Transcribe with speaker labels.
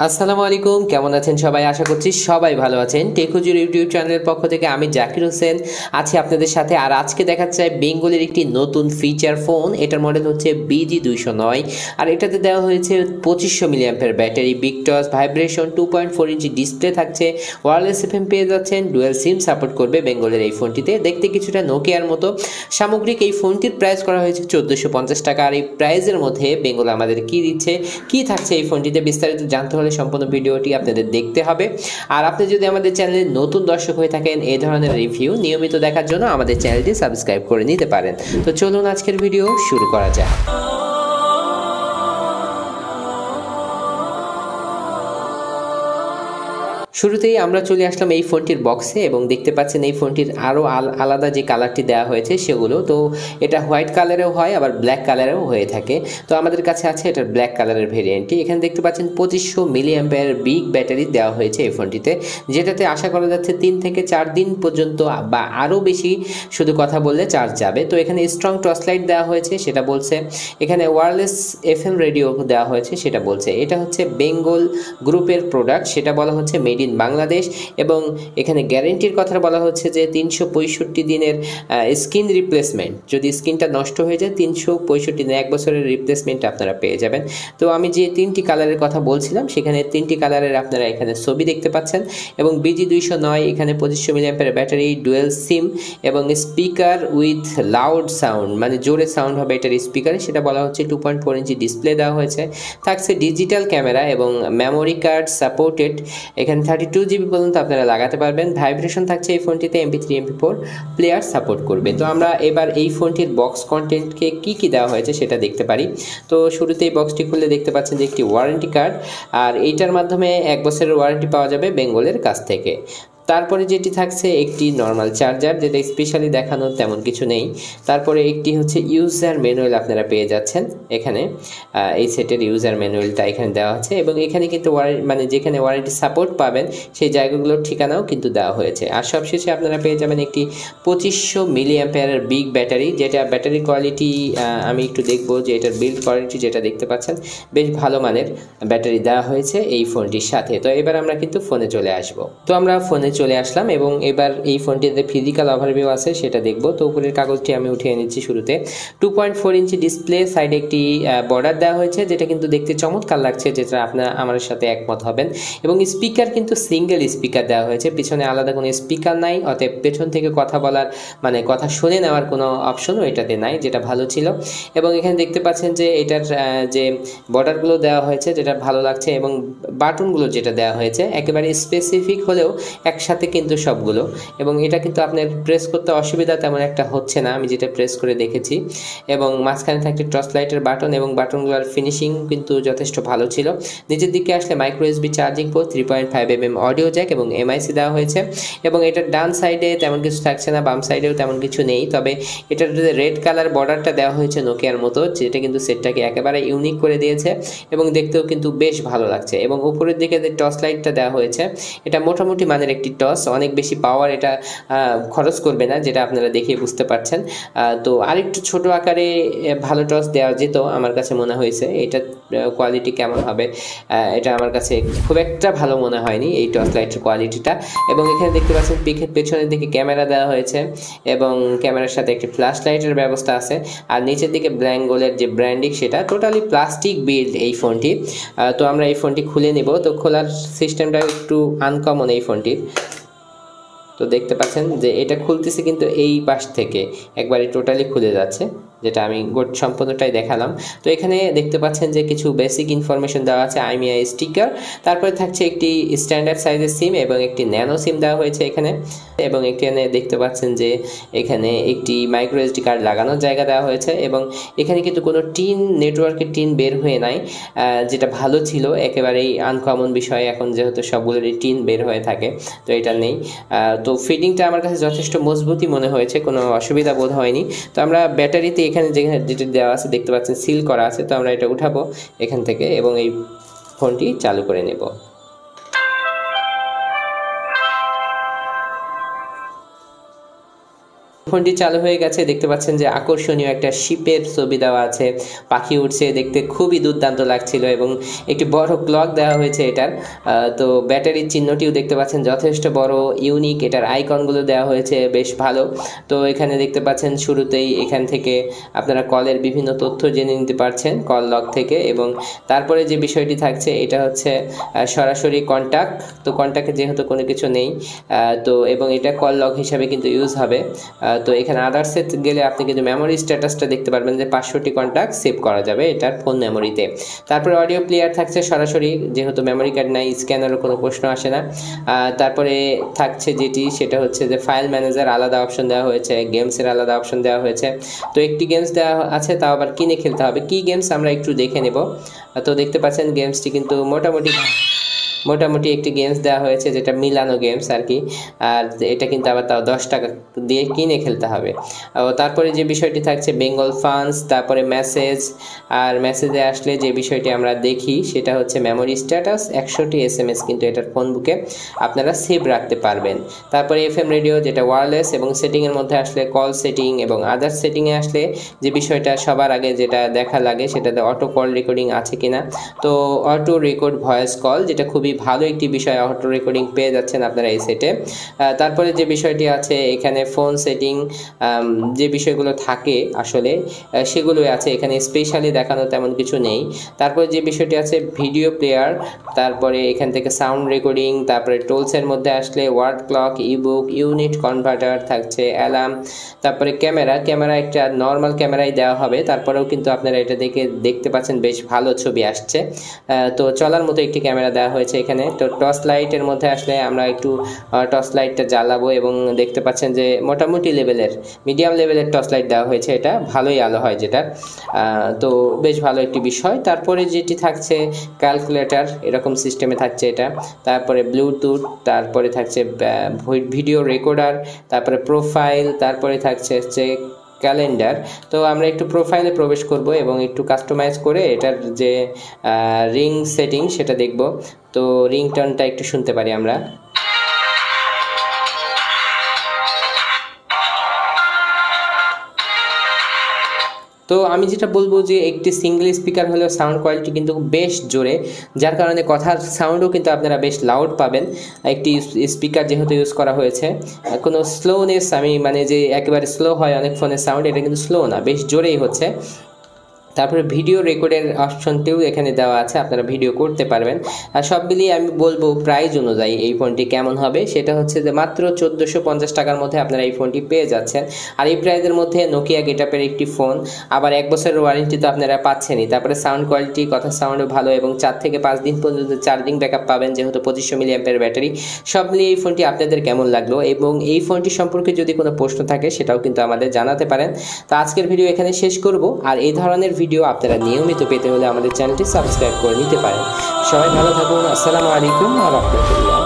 Speaker 1: আসসালামু আলাইকুম, কেমন আছেন সবাই? আশা করছি সবাই ভালো আছেন। টেক হুজুর ইউটিউব চ্যানেলের পক্ষ থেকে আমি জাকির হোসেন আছি আপনাদের সাথে। আর আজকে দেখাচ্ছে চাই বেঙ্গলের একটি নতুন ফিচার ফোন। এটার মডেল হচ্ছে BG209 আর এটাতে দেওয়া হয়েছে 2500 মিলিঅ্যাম্পের battery, big toss, vibration, 2.4 inch display থাকছে, ওয়্যারলেস এফএম পেয়ে যাচ্ছেন, ডুয়াল সিম সাপোর্ট করবে বেঙ্গলের এই ফোনটিতে। দেখতে কিছুটা নোকিয়ার মতো। সামগ্রিক এই ফোনটির প্রাইস করা হয়েছে 1450 টাকা। আর এই প্রাইসের মধ্যে বেঙ্গল আমাদের কি দিচ্ছে, কি থাকছে এই ফোনটিতে, বিস্তারিত জানতে হলে সম্পূর্ণ ভিডিওটি আপনাদের দেখতে হবে। আর আপনি যদি আমাদের চ্যানেলে নতুন দর্শক হয়ে থাকেন, এই ধরনের রিভিউ নিয়মিত দেখার জন্য আমাদের চ্যানেলটি সাবস্ক্রাইব করে নিতে পারেন। তো চলুন আজকের ভিডিও শুরু করা যাক। শুরুতেই আমরা চলে আসলাম এই ফোনটির বক্সে এবং দেখতে পাচ্ছেন এই ফোনটির আরও আলাদা যে কালারটি দেওয়া হয়েছে সেগুলো। তো এটা হোয়াইট কালারেও হয়, আবার ব্ল্যাক কালারেও হয়ে থাকে। তো আমাদের কাছে আছে এটার ব্ল্যাক কালারের ভেরিয়েন্টটি। এখানে দেখতে পাচ্ছেন 2500 মিলিঅ্যাম্পের বিগ ব্যাটারি দেওয়া হয়েছে এই ফোনটিতে, যেটাতে আশা করা যাচ্ছে 3 থেকে 4 দিন পর্যন্ত বা আরও বেশি শুধু কথা বললে চার্জ যাবে। তো এখানে স্ট্রং টর্চলাইট দেওয়া হয়েছে সেটা বলছে, এখানে ওয়্যারলেস এফএম রেডিও দেওয়া হয়েছে সেটা বলছে। এটা হচ্ছে বেঙ্গল গ্রুপের প্রোডাক্ট, সেটা বলা হচ্ছে মেড ইন বাংলাদেশ। এবং এখানে গ্যারেন্টির কথা বলা হচ্ছে যে 365 দিনের স্ক্রিন রিপ্লেসমেন্ট, যদি স্ক্রিনটা নষ্ট হয়ে যায় 365 দিন, 1 বছরের রিপ্লেসমেন্ট আপনারা পেয়ে যাবেন। তো আমি যে 3টি কালারের কথা বলছিলাম সেখানে 3টি কালারের আপনারা এখানে ছবি দেখতে পাচ্ছেন। এবং BG209 এখানে 2500 মিলিঅ্যাম্পের ব্যাটারি, ডুয়েল সিম এবং স্পিকার উইথ লাউড সাউন্ড, মানে জোরে সাউন্ড হবে এটার স্পিকারে, সেটা বলা হচ্ছে। 2.4 ইঞ্চি ডিসপ্লে দেওয়া হয়েছে, থাকছে ডিজিটাল ক্যামেরা এবং মেমোরি কার্ড সাপোর্টেড। এখানে 32 GB পর্যন্ত আপনারা লাগাতে পারবেন। ভাইব্রেশন থাকছে এই ফোনটিতে, MP3 MP4 প্লেয়ার সাপোর্ট করবে। তো আমরা এবার এই ফোনটির বক্স কন্টেন্টকে কি দেওয়া হয়েছে সেটা দেখতে পারি। তো শুরুতেই বক্সটি খুলে দেখতে পাচ্ছেন যে একটি ওয়ারেন্টি কার্ড, আর এইটার মাধ্যমে 1 বছরের ওয়ারেন্টি পাওয়া যাবে বেঙ্গলের কাছ থেকে। তারপরে যেটি থাকছে একটি নর্মাল চার্জার, যেটা স্পেশালি দেখানোর তেমন কিছু নেই। তারপরে একটি হচ্ছে ইউজার ম্যানুয়াল আপনারা পেয়ে যাচ্ছেন এখানে। এই সেটের ইউজার ম্যানুয়ালটা এখানে দেওয়া আছে এবং এখানে কিন্তু মানে যেখানে ওয়ারেন্টি সাপোর্ট পাবেন সেই জায়গাগুলোর ঠিকানাও কিন্তু দেওয়া হয়েছে। আর সবশেষে আপনারা পেয়ে যাবেন একটি 2500 মিলিঅ্যাম্পিয়ারের বিগ ব্যাটারি, যেটা ব্যাটারি কোয়ালিটি আমি একটু দেখবো যে এটার বিল্ড কোয়ালিটি যেটা দেখতে পাচ্ছেন বেশ ভালো মানের ব্যাটারি দেওয়া হয়েছে এই ফোনটির সাথে। তো এবার আমরা কিন্তু ফোনে চলে আসবো। তো আমরা ফোনে চলে আসলাম এবং এবার এই ফোনটিতে ফিজিক্যাল ওভারভিউ আছে সেটা দেখব। তো উপরের কাগজটি আমি উঠিয়ে নিচ্ছি শুরুতে। 2.4 ইঞ্চি ডিসপ্লে, সাইডে একটি বর্ডার দেওয়া হয়েছে যেটা কিন্তু দেখতে চমৎকার লাগছে, যেটা আপনারা আমার সাথে একমত হবেন। এবং স্পিকার কিন্তু সিঙ্গেল স্পিকার দেওয়া হয়েছে, পিছনে আলাদা কোনো স্পিকার নাই, অতএব পেছন থেকে কথা বলার মানে কথা শুনে নেওয়ার কোনো অপশনও এটাতে নাই, যেটা ভালো ছিল। এবং এখানে দেখতে পাচ্ছেন যে এটার যে বর্ডারগুলো দেওয়া হয়েছে যেটা ভালো লাগছে, এবং বাটনগুলো যেটা দেওয়া হয়েছে একেবারে স্পেসিফিক হলেও একসাথে কিন্তু সবগুলো। এবং এটা কিন্তু আপনার প্রেস করতে অসুবিধা তেমন একটা হচ্ছে না, আমি যেটা প্রেস করে দেখেছি। এবং মাঝখানে থাকছে টর্চ লাইটের বাটন এবং বাটনগুলোর ফিনিশিং কিন্তু যথেষ্ট ভালো ছিল। নিচের দিকে আসলে micro USB charging port, 3.5mm audio Jack এবং MIC দেওয়া হয়েছে। এবং এটার ডান সাইডে তেমন কিছু থাকছে না, বাম সাইডেও তেমন কিছু নেই, তবে এটার যে রেড কালার বর্ডারটা দেওয়া হয়েছে নোকিয়ার মতো, যেটা কিন্তু সেটটাকে একেবারে ইউনিক করে দিয়েছে এবং দেখতেও কিন্তু বেশ ভালো লাগছে। এবং উপরের দিকে যে টর্চ লাইটটা দেওয়া হয়েছে এটা মোটামুটি মানের একটি টর্চ, অনেক বেশি পাওয়ার এটা খরচ করবে না, যেটা আপনারা দেখে বুঝতে পারছেন। তো আরেকটু ছোট আকারে ভালো টর্চ দেওয়া যেত আমার কাছে মনে হয়েছে। এটা কোয়ালিটি কেমন হবে এটা আমার কাছে খুব একটা ভালো মনে হয়নি এই টর্চ লাইটের কোয়ালিটিটা। এবং এখানে দেখতে পাচ্ছেন পেছনের দিকে ক্যামেরা দেওয়া হয়েছে এবং ক্যামেরার সাথে একটি ফ্ল্যাশ লাইটের ব্যবস্থা আছে। আর নিচের দিকে বেঙ্গলের যে ব্র্যান্ডিং সেটা টোটালি প্লাস্টিক বিল্ড এই ফোনটি। তো আমরা এই ফোনটি খুলে নিব। তো খোলার সিস্টেমটা একটু আনকমন এই ফোনটির। তো দেখতে পাচ্ছেন যে এটা খুলতেছে কিন্তু এই পাশ থেকে একবারে টোটালি খুলে যাচ্ছে, যেটা আমি সম্পূর্ণটাই দেখালাম। তো এখানে দেখতে পাচ্ছেন যে কিছু বেসিক ইনফরমেশন দেওয়া আছে, IMEI স্টিকার, তারপরে থাকছে একটি স্ট্যান্ডার্ড সাইজের সিম এবং একটি ন্যানো সিম দেওয়া হয়েছে এখানে। এবং এখানে দেখতে পাচ্ছেন যে এখানে একটি মাইক্রো SD কার্ড লাগানোর জায়গা দেওয়া হয়েছে। এবং এখানে কিন্তু কোনো নেটওয়ার্কের টিন বের হয়ে নাই, যেটা ভালো ছিল, একেবারেই আনকমন বিষয় এখন যেহেতু সবগুলোরই টিন বের হয়ে থাকে, তো এটা নেই। তো ফিডিংটা আমার কাছে যথেষ্ট মজবুতই মনে হয়েছে, কোনো অসুবিধা বোধ হয়নি। তো আমরা ব্যাটারিতে এখানে যেটা দেওয়া আছে দেখতে পাচ্ছেন সিল করা আছে, তো আমরা এটা উঠাবো এখান থেকে এবং এই ফোনটি চালু করে নেব। ফোনটি চালু হয়ে গেছে, দেখতে পাচ্ছেন যে আকর্ষণীয় একটা শিপের ছবি দেওয়া আছে, পাখি উঠছে, দেখতে খুবই দুর্দান্ত লাগছিল এবং একটি বড় ক্লক দেওয়া হয়েছে এটার। তো ব্যাটারির চিহ্নটিও দেখতে পাচ্ছেন যথেষ্ট বড়, ইউনিক, এটার আইকনগুলো দেওয়া হয়েছে বেশ ভালো। তো এখানে দেখতে পাচ্ছেন শুরুতেই এখান থেকে আপনারা কলের বিভিন্ন তথ্য জেনে নিতে পারছেন কল লগ থেকে, এবং তারপরে যে বিষয়টি থাকছে এটা হচ্ছে সরাসরি কন্ট্যাক্ট। তো কন্ট্যাক্টে যেহেতু কোনো কিছু নেই, তো এবং এটা কল লগ হিসাবে কিন্তু ইউজ হবে। তো এখানে আদার্সে গেলে আপনি কিন্তু মেমোরি স্ট্যাটাসটা দেখতে পারবেন যে 500টি কন্ট্যাক্ট সেভ করা যাবে এটার ফোন মেমোরিতে। তারপরে অডিও প্লেয়ার থাকছে সরাসরি, যেহেতু মেমোরি কার্ড নাই, স্ক্যানারও কোনো প্রশ্ন আসে না। তারপরে থাকছে যেটি সেটা হচ্ছে যে ফাইল ম্যানেজার আলাদা অপশন দেওয়া হয়েছে, গেমসের আলাদা অপশন দেওয়া হয়েছে। তো একটি গেমস দেওয়া আছে, তাও আবার কিনে খেলতে হবে। কি গেমস আমরা একটু দেখে নেব। তো দেখতে পাচ্ছেন গেমসটি কিন্তু মোটামুটি একটি গেমস দেওয়া হয়েছে, যেটা মিলানো গেমস আর কি। আর এটা কিন্তু আবার তাও 10 টাকা দিয়ে কিনে খেলতে হবে। তারপরে যে বিষয়টি থাকছে বেঙ্গল ফান্স, তারপরে মেসেজ। আর মেসেজে আসলে যে বিষয়টি আমরা দেখি সেটা হচ্ছে মেমোরি স্ট্যাটাস, 100টি SMS কিন্তু এটার ফোন বুকে আপনারা সেভ রাখতে পারবেন। তারপরে FM রেডিও, যেটা ওয়্যারলেস, এবং সেটিংয়ের মধ্যে আসলে কল সেটিং এবং আদার সেটিংয়ে আসলে যে বিষয়টা সবার আগে যেটা দেখা লাগে সেটাতে অটো কল রেকর্ডিং আছে কিনা। তো অটো রেকর্ড ভয়েস কল, যেটা খুবই ভালো একটি বিষয়, অটো রেকর্ডিং পেয়ে যাচ্ছেন আপনারা এই সেটে। তারপরে যে বিষয়টি আছে এখানে ফোন সেটিং, যে বিষয়গুলো থাকে আসলে সেগুলোই আছে এখানে, স্পেশালি দেখানো তেমন কিছু নেই। তারপরে যে বিষয়টি আছে ভিডিও প্লেয়ার, তারপরে এখান থেকে সাউন্ড রেকর্ডিং, তারপরে টোলসের মধ্যে আসলে world clock, ebook, unit converter থাকছে, অ্যালার্ম। তারপরে ক্যামেরা একটা নর্মাল ক্যামেরাই দেওয়া হবে, তারপরেও কিন্তু আপনারা এটা দেখতে পাচ্ছেন বেশ ভালো ছবি আসছে। তো চলার মতো একটি ক্যামেরা দেওয়া হয়েছে এখানে। তো টর্চ লাইটের মধ্যে আসলে আমরা একটু টর্চ লাইটটা জ্বালাবো, এবং দেখতে পাচ্ছেন যে মোটামুটি লেভেলের, মিডিয়াম লেভেলের টর্চ লাইট দেওয়া হয়েছে, এটা ভালোই আলো হয় যেটা। তো বেশ ভালো একটি বিষয়। তারপরে যেটি থাকছে ক্যালকুলেটর, এরকম সিস্টেমে থাকছে এটা। তারপরে ব্লুটুথ, তারপরে থাকছে ভিডিও রেকর্ডার, তারপরে প্রোফাইল, তারপরে থাকছে ক্যালেন্ডার। তো আমরা একটু প্রোফাইলে প্রবেশ করব এবং একটু কাস্টমাইজ করে এটার যে রিং সেটিং সেটা দেখব। তো রিংটোনটা একটু শুনতে পারি আমরা। তো আমি যেটা বলবো যে একটি সিঙ্গেল স্পিকার হলেও সাউন্ড কোয়ালিটি কিন্তু বেশ জোরে, যার কারণে কথার সাউন্ডও কিন্তু আপনারা বেশ লাউড পাবেন। একটি স্পিকার যেহেতু ইউজ করা হয়েছে, কোনো স্লোনেস, আমি মানে যে একেবারে স্লো হয় অনেক ফোনের সাউন্ড, এটা কিন্তু স্লো না, বেশ জোরেই হচ্ছে। তারপরে ভিডিও রেকর্ডের অপশনটিও এখানে দেওয়া আছে, আপনারা ভিডিও করতে পারবেন। আর সব মিলিয়ে আমি বলবো প্রাইস অনুযায়ী এই ফোনটি কেমন হবে, সেটা হচ্ছে যে মাত্র 1450 টাকার মধ্যে আপনারা এই ফোনটি পেয়ে যাচ্ছেন। আর এই প্রাইসের মধ্যে নোকিয়া গেটআপের একটি ফোন, আবার 1 বছরের ওয়ারেন্টি তো আপনারা পাচ্ছেনই। তারপরে সাউন্ড কোয়ালিটি, কথা সাউন্ডও ভালো, এবং 4 থেকে 5 দিন পর্যন্ত চার্জিং ব্যাকআপ পাবেন, যেহেতু 2500 mAh ব্যাটারি। সব মিলিয়ে এই ফোনটি আপনাদের কেমন লাগলো, এবং এই ফোনটি সম্পর্কে যদি কোনো প্রশ্ন থাকে সেটাও কিন্তু আমাদের জানাতে পারেন। তো আজকের ভিডিও এখানে শেষ করব। আর এই ধরনের ভিডিও আপনারা নিয়মিত পেতে হলে আমাদের চ্যানেলটি সাবস্ক্রাইব করে নিতে পারেন। সবাই ভালো থাকুন। আসসালামু আলাইকুম ওয়া রাহমাতুল্লাহ।